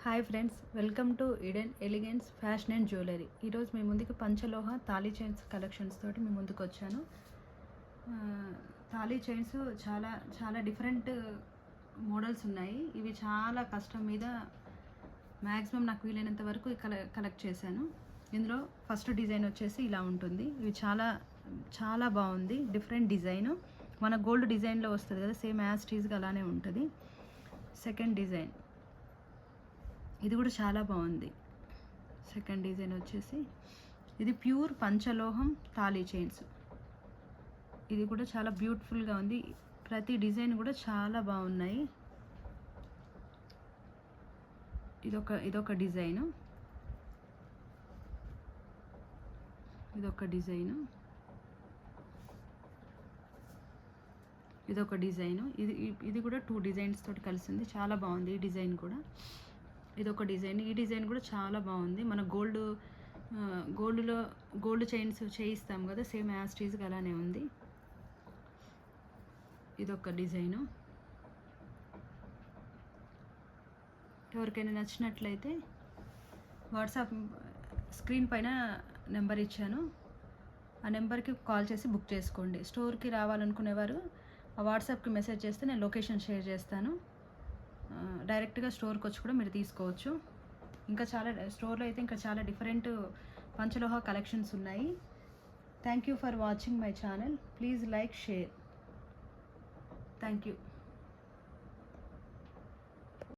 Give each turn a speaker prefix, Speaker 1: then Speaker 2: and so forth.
Speaker 1: Hi friends, welcome to Eden elegance fashion and jewellery. ఈరోజు మీ ముందుకు పంచలోహ thali chains collections తోటి మీ ముందుకు వచ్చాను. తాళీ చైన్స్ చాలా చాలా డిఫరెంట్ మోడల్స్ ఉన్నాయి. ఇవి చాలా కష్టం మీద మ్యాక్సిమం నాకు వీలైనంత వరకు కలెక్ట్ చేశాను. ఇందులో ఫస్ట్ డిజైన్ వచ్చేసి ఇలా ఉంటుంది. ఇవి చాలా చాలా బాగుంది. డిఫరెంట్ డిజైను, మన గోల్డ్ డిజైన్లో వస్తుంది కదా, సేమ్ యాజ్ టీజ్గా అలానే ఉంటుంది. సెకండ్ డిజైన్ ఇది కూడా చాలా బాగుంది. సెకండ్ డిజైన్ వచ్చేసి ఇది ప్యూర్ పంచలోహం తాళీ చైన్స్. ఇది కూడా చాలా బ్యూటిఫుల్గా ఉంది. ప్రతి డిజైన్ కూడా చాలా బాగున్నాయి. ఇదొక డిజైను, ఇదొక డిజైను, ఇదొక డిజైను. ఇది కూడా 2 డిజైన్స్ తోటి కలిసింది. చాలా బాగుంది ఈ డిజైన్ కూడా. ఇదొక డిజైన్. ఈ డిజైన్ కూడా చాలా బాగుంది. మన గోల్డ్ చైన్స్ చేయిస్తాం కదా, సేమ్ యాజ్ టీజ్గా అలానే ఉంది. ఇదొక డిజైను. ఎవరికైనా నచ్చినట్లయితే వాట్సాప్ స్క్రీన్ పైన నెంబర్ ఇచ్చాను, ఆ నెంబర్కి కాల్ చేసి బుక్ చేసుకోండి. స్టోర్కి రావాలనుకునేవారు ఆ వాట్సాప్కి మెసేజ్ చేస్తే నేను లొకేషన్ షేర్ చేస్తాను. డైరెక్ట్గా స్టోర్కి వచ్చి కూడా మీరు తీసుకోవచ్చు. స్టోర్లో అయితే ఇంకా చాలా డిఫరెంట్ పంచలోహ కలెక్షన్స్ ఉన్నాయి. Thank you for watching my channel. Please like, share. Thank you.